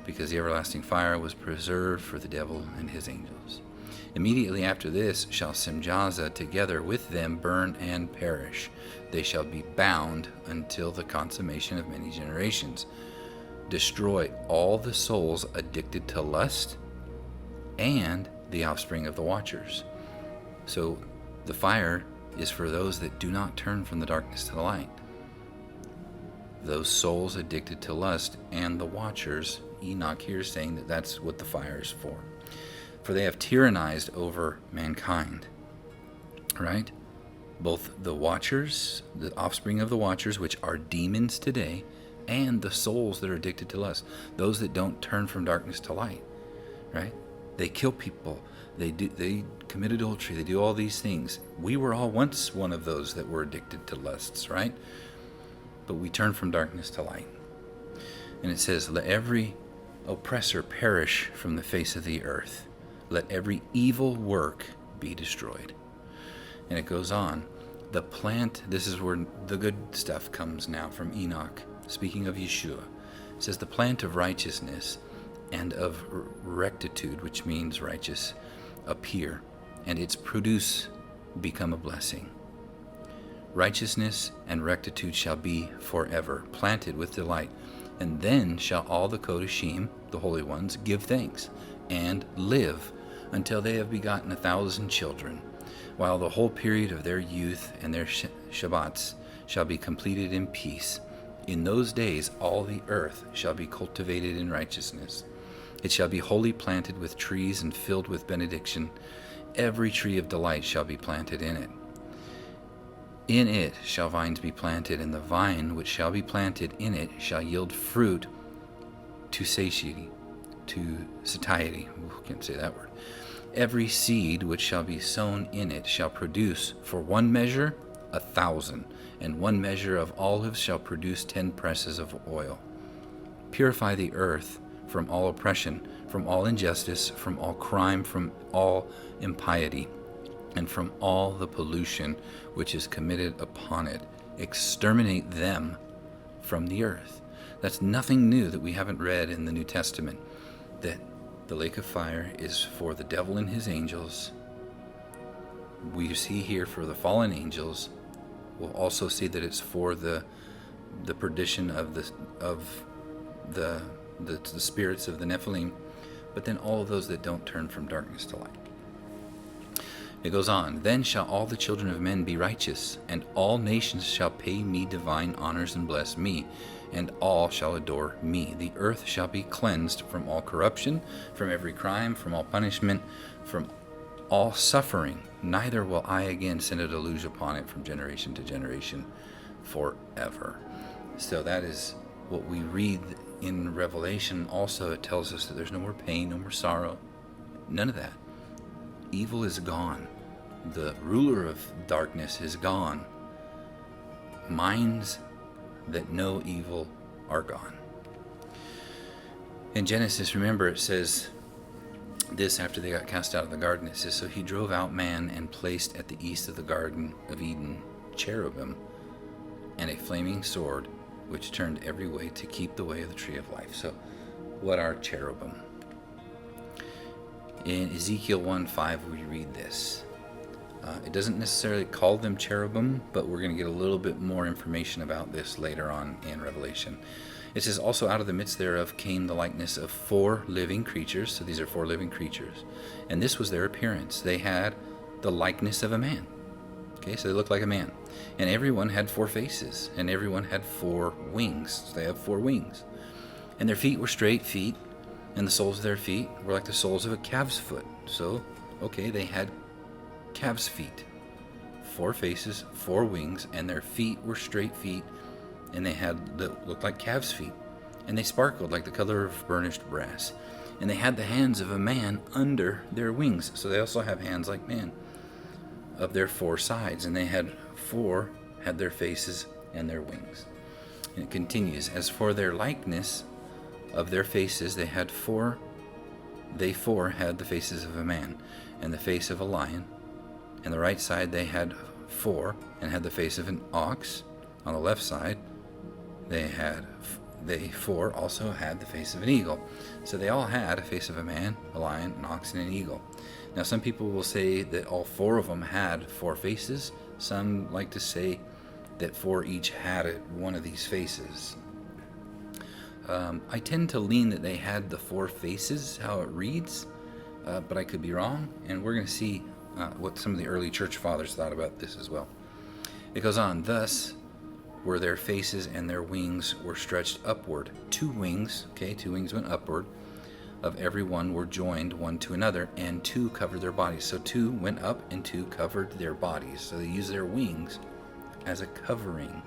Because the everlasting fire was preserved for the devil and his angels. Immediately after this shall Simjaza together with them burn and perish. They shall be bound until the consummation of many generations. Destroy all the souls addicted to lust and the offspring of the watchers. So the fire is for those that do not turn from the darkness to the light. Those souls addicted to lust and the watchers, Enoch here is saying that that's what the fire is for. For they have tyrannized over mankind, right? Both the watchers, the offspring of the watchers, which are demons today, and the souls that are addicted to lust, those that don't turn from darkness to light, right? They kill people, they commit adultery, they do all these things. We were all once one of those that were addicted to lusts, right? But we turn from darkness to light. And it says, let every oppressor perish from the face of the earth. Let every evil work be destroyed. And it goes on. The plant, this is where the good stuff comes now from Enoch, speaking of Yeshua. It says, the plant of righteousness and of rectitude, which means righteous, appear, and its produce become a blessing. Righteousness and rectitude shall be forever, planted with delight. And then shall all the Kodashim, the holy ones, give thanks, and live until they have begotten 1,000 children, while the whole period of their youth and their Shabbats shall be completed in peace. In those days all the earth shall be cultivated in righteousness. It shall be wholly planted with trees and filled with benediction. Every tree of delight shall be planted in it. In it shall vines be planted, and the vine which shall be planted in it shall yield fruit to satiety. Can't say that word. Every seed which shall be sown in it shall produce for 1 measure 1,000, and 1 measure of olives shall produce 10 presses of oil. Purify the earth from all oppression, from all injustice, from all crime, from all impiety. and from all the pollution which is committed upon it. Exterminate them from the earth. That's nothing new that we haven't read in the New Testament, that the lake of fire is for the devil and his angels. We see here for the fallen angels. We'll also see that it's for the perdition of the spirits of the Nephilim, but then all of those that don't turn from darkness to light. It goes on, then shall all the children of men be righteous, and all nations shall pay me divine honors and bless me, and all shall adore me. The earth shall be cleansed from all corruption, from every crime, from all punishment, from all suffering. Neither will I again send a deluge upon it from generation to generation forever. So that is what we read in Revelation. Also, it tells us that there's no more pain, no more sorrow, none of that. Evil is gone. The ruler of darkness is gone. Minds that know evil are gone. In Genesis, remember, it says this after they got cast out of the garden. It says, so he drove out man and placed at the east of the Garden of Eden cherubim and a flaming sword which turned every way to keep the way of the tree of life. So what are cherubim? In Ezekiel 1:5, we read this. It doesn't necessarily call them cherubim, but we're going to get a little bit more information about this later on in Revelation. It says, also out of the midst thereof came the likeness of 4 living creatures. So these are 4 living creatures. And this was their appearance. They had the likeness of a man. Okay, so they looked like a man. And everyone had 4 faces, and everyone had 4 wings. So they have 4 wings. And their feet were straight feet, and the soles of their feet were like the soles of a calf's foot. So, okay, they had calf's feet. 4 faces, 4 wings, and their feet were straight feet, and they looked like calf's feet. And they sparkled like the color of burnished brass. And they had the hands of a man under their wings. So they also have hands like man of their 4 sides. And they had their faces and their wings. And it continues, as for their likeness of their faces, they 4 had the faces of a man, and the face of a lion. And the right side they had 4, and had the face of an ox. On the left side, they 4 also had the face of an eagle. So they all had a face of a man, a lion, an ox, and an eagle. Now some people will say that all 4 of them had 4 faces. Some like to say that 4 each had one of these faces. I tend to lean that they had the 4 faces, how it reads, but I could be wrong, and we're going to see what some of the early church fathers thought about this as well. It goes on, thus were their faces, and their wings were stretched upward. 2 wings, 2 wings went upward, of every one were joined one to another, and 2 covered their bodies. So 2 went up, and 2 covered their bodies. So they used their wings as a covering,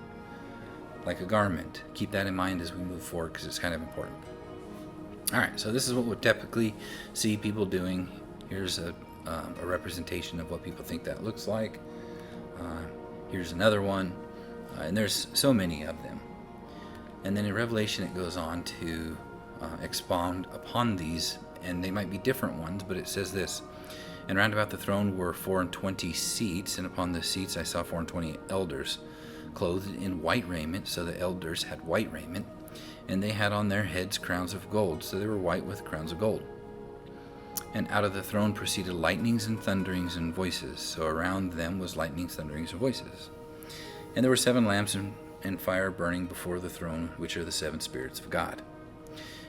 like a garment. Keep that in mind as we move forward, because it's kind of important. Alright, so this is what we'll typically see people doing. Here's a representation of what people think that looks like. Here's another one. And there's so many of them. And then in Revelation it goes on to expound upon these, and they might be different ones, but it says this, and round about the throne were 24 seats, and upon the seats I saw 24 elders, clothed in white raiment. So the elders had white raiment, and they had on their heads crowns of gold. So they were white with crowns of gold. And out of the throne proceeded lightnings and thunderings and voices. So around them was lightnings, thunderings, and voices. And there were 7 lamps and fire burning before the throne, which are the 7 spirits of God.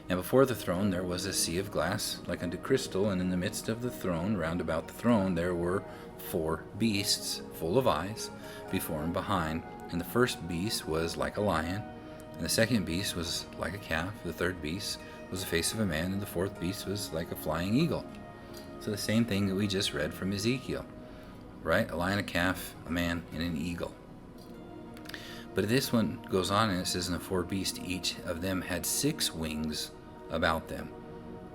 And before the throne there was a sea of glass, like unto crystal, and in the midst of the throne, round about the throne, there were 4 beasts, full of eyes, before and behind. And the first beast was like a lion, and the second beast was like a calf. The third beast was the face of a man, and the fourth beast was like a flying eagle. So the same thing that we just read from Ezekiel, right? A lion, a calf, a man, and an eagle. But this one goes on, and it says, and the 4 beasts, each of them had 6 wings about them,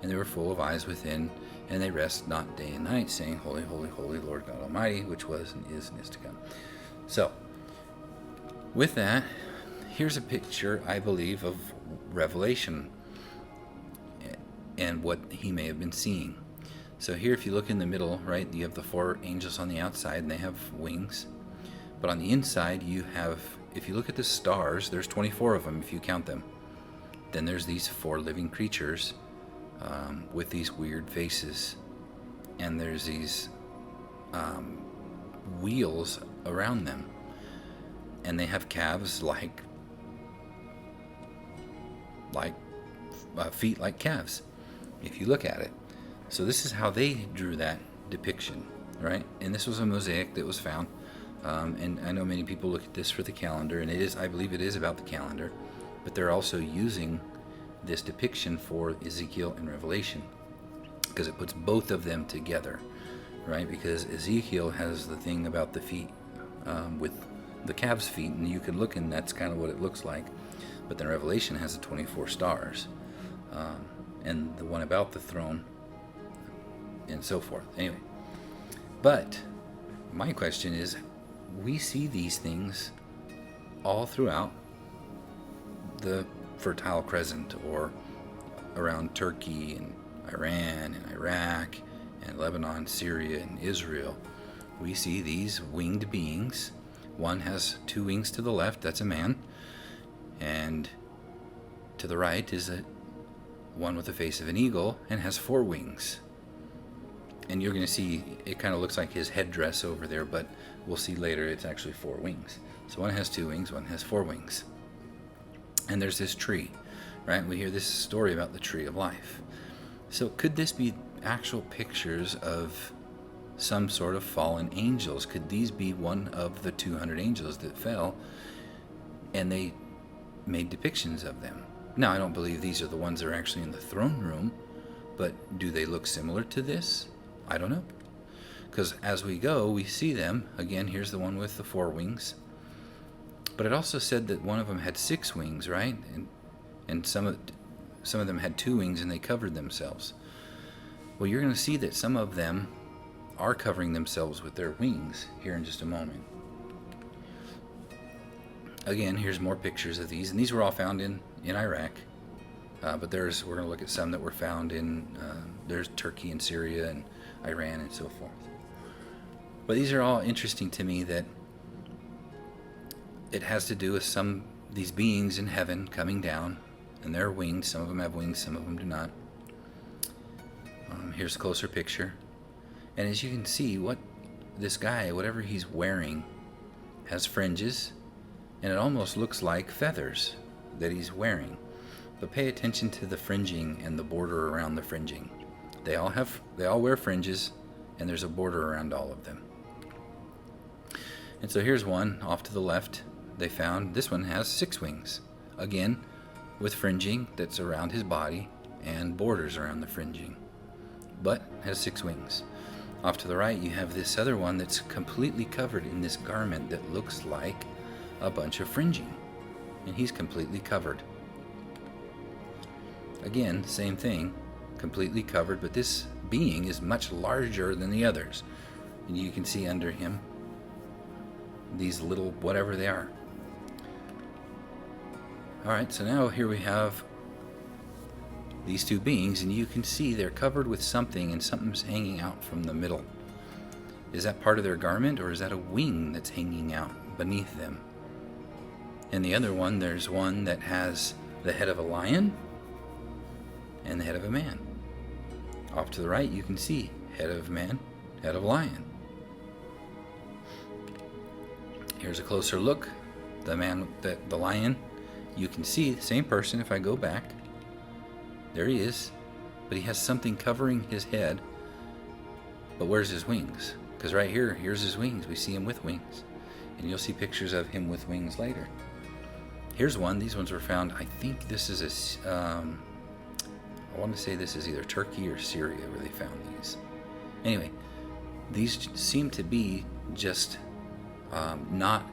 and they were full of eyes within, and they rest not day and night, saying, Holy, holy, holy, Lord God Almighty, which was and is to come. So, with that, here's a picture, I believe, of Revelation and what he may have been seeing. So here, if you look in the middle, right, you have the 4 angels on the outside, and they have wings. But on the inside, you have, if you look at the stars, there's 24 of them if you count them. Then there's these 4 living creatures with these weird faces. And there's these wheels around them. And they have calves like feet like calves, if you look at it. So this is how they drew that depiction, right? And this was a mosaic that was found. And I know many people look at this for the calendar, and it is, I believe it is about the calendar, but they're also using this depiction for Ezekiel and Revelation, because it puts both of them together, right? Because Ezekiel has the thing about the feet with the calves' feet, and you can look, and that's kind of what it looks like. But then Revelation has the 24 stars, and the one about the throne, and so forth. Anyway, but my question is, we see these things all throughout the Fertile Crescent, or around Turkey and Iran and Iraq and Lebanon, Syria and Israel. We see these winged beings. One has 2 wings to the left, that's a man, and to the right is one with the face of an eagle and has 4 wings. And you're going to see, it kind of looks like his headdress over there, but we'll see later it's actually 4 wings. So one has 2 wings, one has 4 wings. And there's this tree, right? We hear this story about the tree of life. So could this be actual pictures of some sort of fallen angels? Could these be one of the 200 angels that fell, and they made depictions of them? Now, I don't believe these are the ones that are actually in the throne room, but do they look similar to this? I don't know. Because as we go, we see them. Again, here's the one with the 4 wings. But it also said that one of them had 6 wings, right? And some of them had 2 wings, and they covered themselves. Well, you're going to see that some of them are covering themselves with their wings here in just a moment. Again, here's more pictures of these, and these were all found in Iraq. But we're going to look at some that were found in, there's Turkey and Syria and Iran and so forth. But these are all interesting to me, that it has to do with these beings in heaven coming down, and their wings. Some of them have wings, some of them do not. Here's a closer picture. And as you can see, what this guy, whatever he's wearing, has fringes, and it almost looks like feathers that he's wearing. But pay attention to the fringing and the border around the fringing. They all wear fringes, and there's a border around all of them. And so here's one off to the left. They found this one has 6 wings, again with fringing that's around his body and borders around the fringing, but has 6 wings. Off to the right, you have this other one that's completely covered in this garment that looks like a bunch of fringing, and he's completely covered. Again, same thing, completely covered, but this being is much larger than the others. And you can see under him these little whatever they are. Alright, so now here we have these 2 beings, and you can see they're covered with something, and something's hanging out from the middle. Is that part of their garment, or is that a wing that's hanging out beneath them? And the other one, there's one that has the head of a lion and the head of a man. Off to the right, you can see head of man, head of lion. Here's a closer look. The lion, you can see the same person. If I go back, there he is, but he has something covering his head. But where's his wings? Because right here's his wings. We see him with wings, and you'll see pictures of him with wings later. Here's one. These ones were found, I think this is I want to say this is either Turkey or Syria where they found these. Anyway, these seem to be just not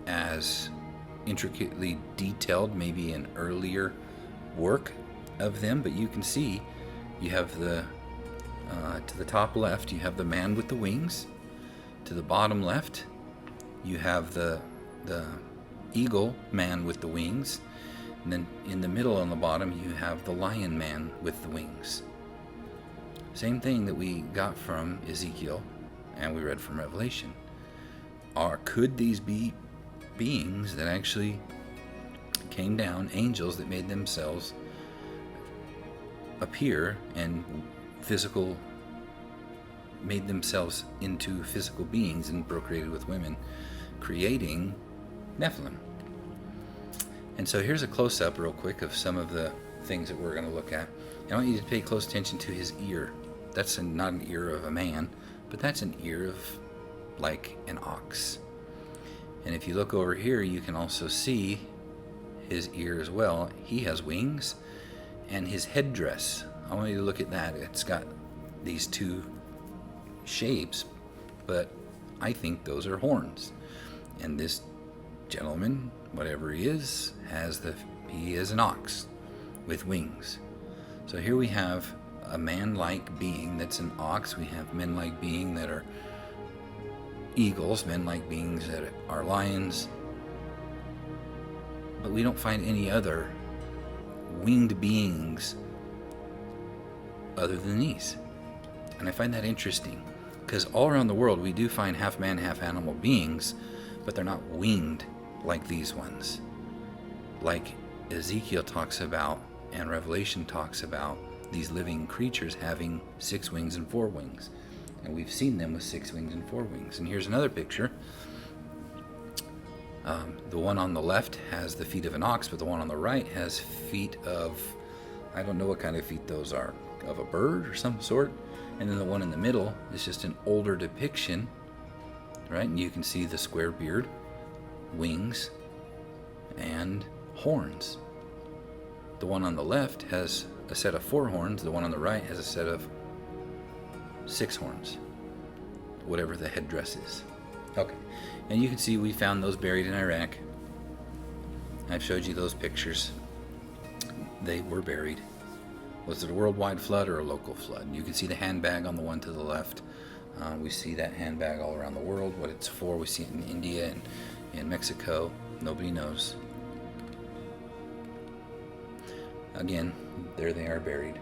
as intricately detailed, maybe an earlier work of them, but you can see you have to the top left, you have the man with the wings. To the bottom left, you have the eagle man with the wings. And then in the middle on the bottom, you have the lion man with the wings. Same thing that we got from Ezekiel and we read from Revelation. Could these be beings that actually came down, angels that made themselves appear and made themselves into physical beings and procreated with women, creating Nephilim? And so here's a close-up real quick of some of the things that we're going to look at. And I want you to pay close attention to his ear. That's not an ear of a man, but that's an ear of like an ox. And if you look over here, you can also see his ear as well. He has wings, and his headdress. I want you to look at that. It's got these two shapes, but I think those are horns. And this gentleman, whatever he is an ox with wings. So here we have a man-like being that's an ox. We have men-like being that are eagles, men-like beings that are lions. But we don't find any other winged beings other than these. And I find that interesting, because all around the world we do find half man, half animal beings, but they're not winged like these ones. Like Ezekiel talks about and Revelation talks about these living creatures having 6 wings and 4 wings. And we've seen them with 6 wings and 4 wings. And here's another picture. The one on the left has the feet of an ox, but the one on the right has feet of, I don't know what kind of feet those are, of a bird or some sort. And then the one in the middle is just an older depiction, right? And you can see the square beard, wings, and horns. The one on the left has a set of 4 horns. The one on the right has a set of 6 horns, whatever the headdress is. Okay, and you can see we found those buried in Iraq. I've showed you those pictures. They were buried. Was it a worldwide flood or a local flood? You can see the handbag on the one to the left. We see that handbag all around the world. What it's for, we see it in India and in Mexico. Nobody knows. Again, there they are buried.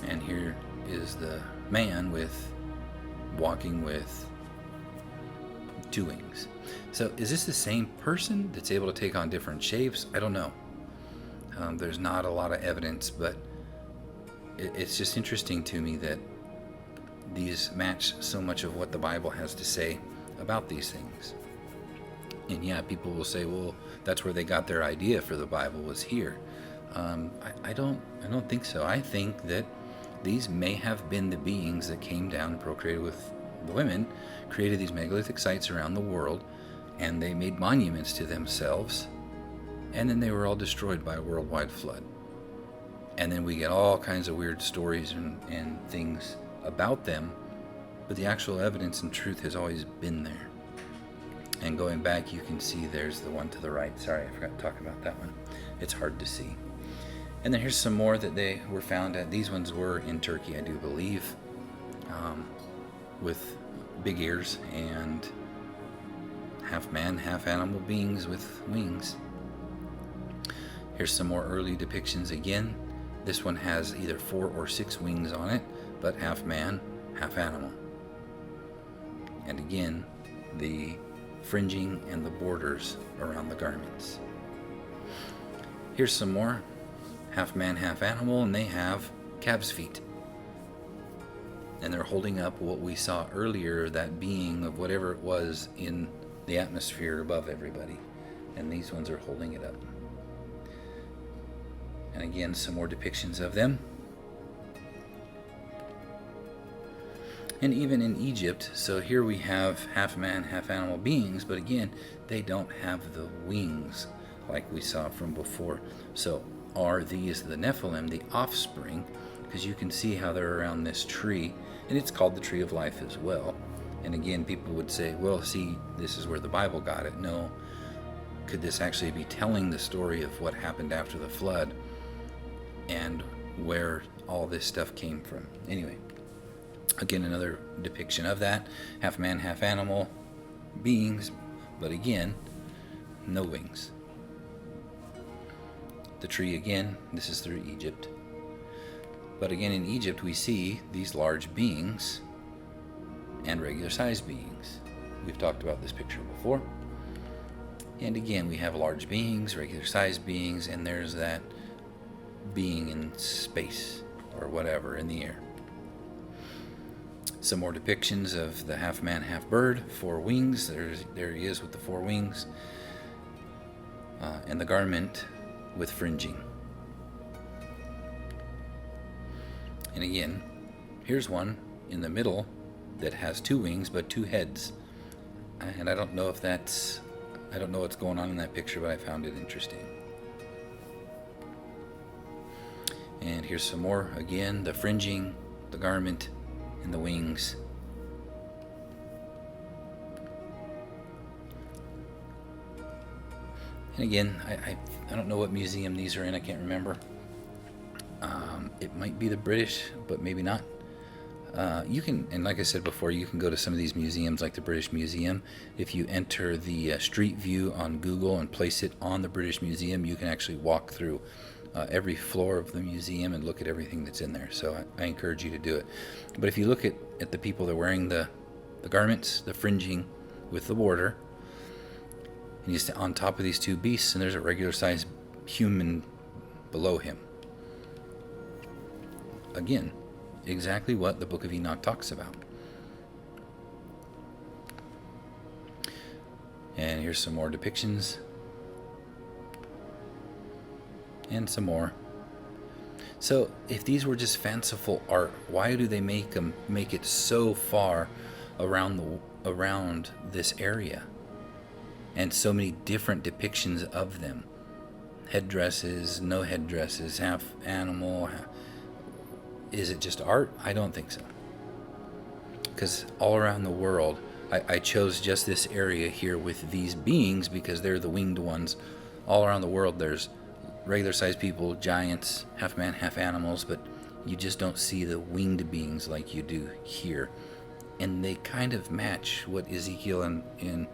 And here is the man walking with 2 wings. So is this the same person that's able to take on different shapes? I don't know. There's not a lot of evidence, but it's just interesting to me that these match so much of what the Bible has to say about these things. And yeah, people will say, well, that's where they got their idea for the Bible, was here. I don't think so. I think that these may have been the beings that came down and procreated with the women, created these megalithic sites around the world, and they made monuments to themselves, and then they were all destroyed by a worldwide flood. And then we get all kinds of weird stories and things about them, but the actual evidence and truth has always been there. And going back, you can see there's the one to the right. Sorry, I forgot to talk about that one. It's hard to see. And then here's some more that they were found at. These ones were in Turkey, I do believe, with big ears and half man, half animal beings with wings. Here's some more early depictions again. This one has either 4 or 6 wings on it, but half man, half animal. And again, the fringing and the borders around the garments. Here's some more. Half man, half animal, and they have calves' feet. And they're holding up what we saw earlier, that being of whatever it was in the atmosphere above everybody. And these ones are holding it up. And again, some more depictions of them. And even in Egypt, so here we have half man, half animal beings, but again, they don't have the wings like we saw from before. So are these the Nephilim, the offspring? Because you can see how they're around this tree, and it's called the tree of life as well. And again, people would say, well, see, this is where the Bible got it. No. Could this actually be telling the story of what happened after the flood and where all this stuff came from? Anyway, again, another depiction of that. Half man, half animal beings, but again, no wings. The tree again, this is through Egypt. But again, in Egypt, we see these large beings and regular sized beings. We've talked about this picture before. And again, we have large beings, regular sized beings, and there's that being in space or whatever in the air. Some more depictions of the half man, half bird, 4 wings. There he is with the 4 wings. And the garment with fringing. And again, here's one in the middle that has 2 wings but 2 heads. And I don't know what's going on in that picture, but I found it interesting. And here's some more. Again, the fringing, the garment, and the wings. And again, I don't know what museum these are in. I can't remember. It might be the British, but maybe not. You can, and like I said before, you can go to some of these museums like the British Museum. If you enter the Street View on Google and place it on the British Museum, you can actually walk through every floor of the museum and look at everything that's in there. So I encourage you to do it. But if you look at the people that are wearing the garments, the fringing with the border, and you stand on top of these 2 beasts, and there's a regular sized human below him. Again, exactly what the Book of Enoch talks about. And here's some more depictions. And some more. So if these were just fanciful art, why do they make it so far around this area? And so many different depictions of them. Headdresses, no headdresses, half animal. Is it just art? I don't think so. Because all around the world, I chose just this area here with these beings because they're the winged ones. All around the world there's regular sized people, giants, half man, half animals, but you just don't see the winged beings like you do here. And they kind of match what Ezekiel and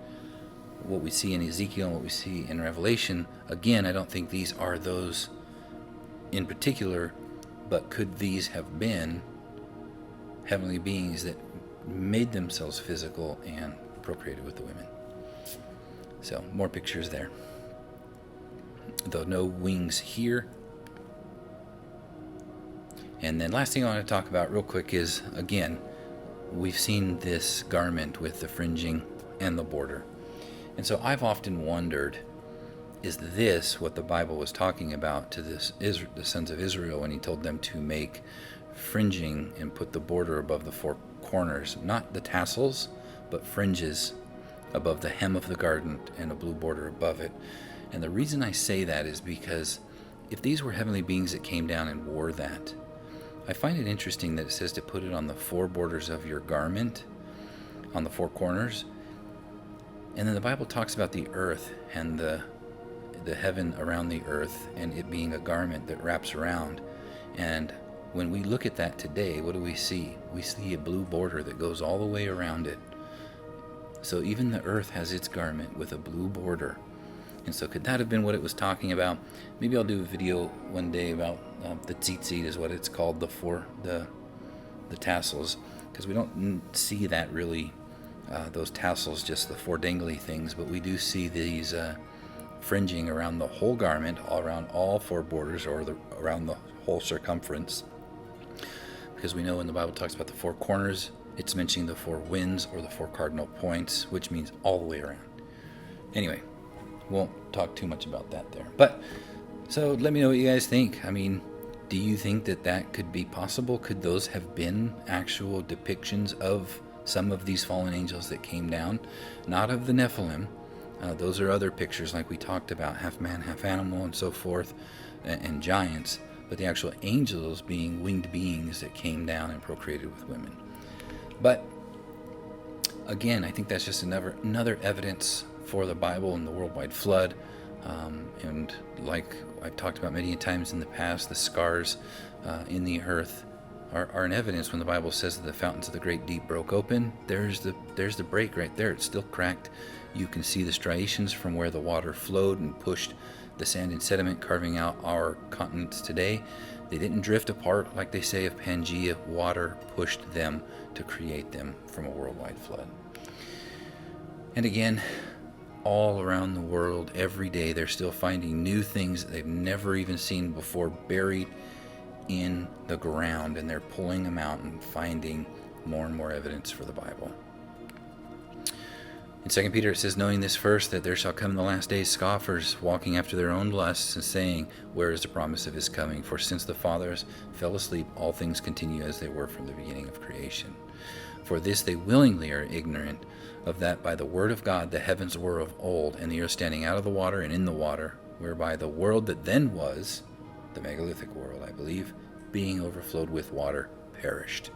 what we see in Ezekiel and what we see in Revelation. Again, I don't think these are those in particular, but could these have been heavenly beings that made themselves physical and procreated with the women? So, more pictures there. Though no wings here. And then last thing I want to talk about real quick is, again, we've seen this garment with the fringing and the border. And so I've often wondered, is this what the Bible was talking about to the sons of Israel when he told them to make fringing and put the border above the 4 corners? Not the tassels, but fringes above the hem of the garment and a blue border above it. And the reason I say that is because if these were heavenly beings that came down and wore that, I find it interesting that it says to put it on the 4 borders of your garment, on the 4 corners. And then the Bible talks about the earth and the heaven around the earth and it being a garment that wraps around. And when we look at that today, what do we see? We see a blue border that goes all the way around it. So even the earth has its garment with a blue border. And so could that have been what it was talking about? Maybe I'll do a video one day about the tzitzit is what it's called, the tassels, because we don't see that really, those tassels, just the 4 dangly things, but we do see these fringing around the whole garment, all around all 4 borders, or around the whole circumference. Because we know when the Bible talks about the 4 corners, it's mentioning the 4 winds or the 4 cardinal points, which means all the way around. Anyway, won't talk too much about that there. But, so let me know what you guys think. I mean, do you think that could be possible? Could those have been actual depictions of some of these fallen angels that came down? Not of the Nephilim. Those are other pictures like we talked about, half man, half animal, and so forth, and giants. But the actual angels being winged beings that came down and procreated with women. But, again, I think that's just another evidence for the Bible and the worldwide flood. And like I've talked about many times in the past, the scars in the earth are an evidence when the Bible says that the fountains of the great deep broke open. There's the break right there. It's still cracked. You can see the striations from where the water flowed and pushed the sand and sediment, carving out our continents today. They didn't drift apart like they say of Pangea. Water pushed them to create them from a worldwide flood. And again, all around the world, every day, they're still finding new things that they've never even seen before buried in the ground, and they're pulling them out and finding more and more evidence for the Bible. In 2 Peter it says, knowing this first, that there shall come in the last days scoffers, walking after their own lusts, and saying, where is the promise of his coming? For since the fathers fell asleep, all things continue as they were from the beginning of creation. For this they willingly are ignorant of that by the word of God the heavens were of old, and the earth standing out of the water and in the water, whereby the world that then was, the megalithic world, I believe, being overflowed with water, perished.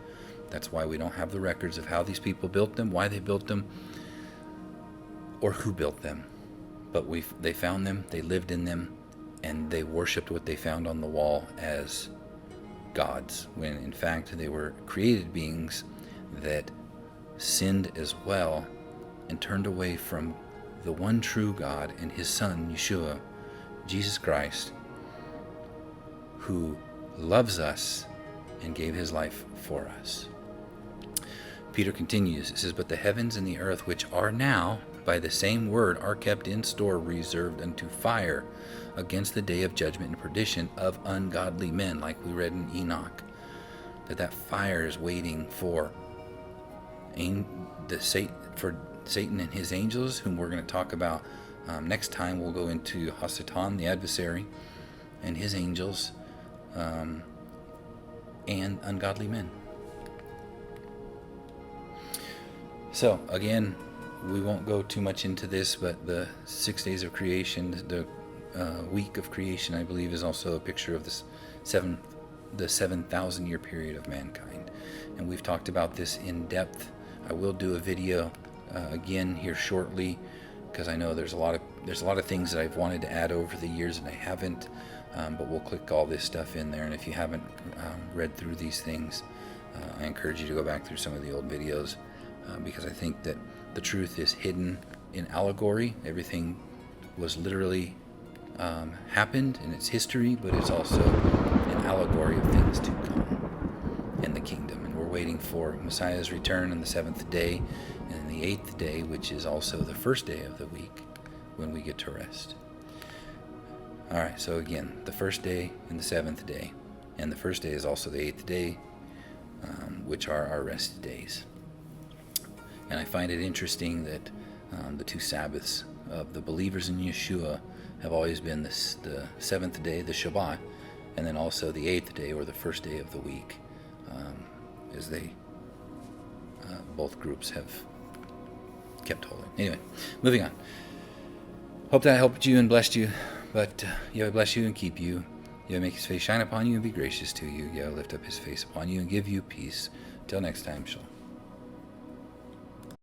That's why we don't have the records of how these people built them, why they built them, or who built them. But they found them, they lived in them, and they worshipped what they found on the wall as gods, when in fact they were created beings that sinned as well and turned away from the one true God and his Son, Yeshua, Jesus Christ, who loves us and gave his life for us. Peter continues, it says, but the heavens and the earth, which are now by the same word, are kept in store, reserved unto fire, against the day of judgment and perdition of ungodly men, like we read in Enoch, that fire is waiting for Satan and his angels, whom we're going to talk about next time. We'll go into Hasatan, the adversary, and his angels, and ungodly men. So again, we won't go too much into this, but the 6 days of creation, the week of creation, I believe, is also a picture of the 7,000-year period of mankind. And we've talked about this in depth. I will do a video again here shortly, because I know there's a lot of things that I've wanted to add over the years and I haven't. But we'll click all this stuff in there. And if you haven't read through these things, I encourage you to go back through some of the old videos, because I think that the truth is hidden in allegory. Everything was literally happened in its history, but it's also an allegory of things to come in the kingdom. And we're waiting for Messiah's return on the 7th day and the 8th day, which is also the first day of the week when we get to rest. All right, so again, the first day and the 7th day, and the first day is also the 8th day, which are our rest days. And I find it interesting that the two Sabbaths of the believers in Yeshua have always been the 7th day, the Shabbat, and then also the 8th day, or the first day of the week, as they both groups have kept holy. Anyway, moving on. Hope that helped you and blessed you. But Yahweh bless you and keep you. Yahweh make his face shine upon you and be gracious to you. Yahweh lift up his face upon you and give you peace. Till next time, shalom.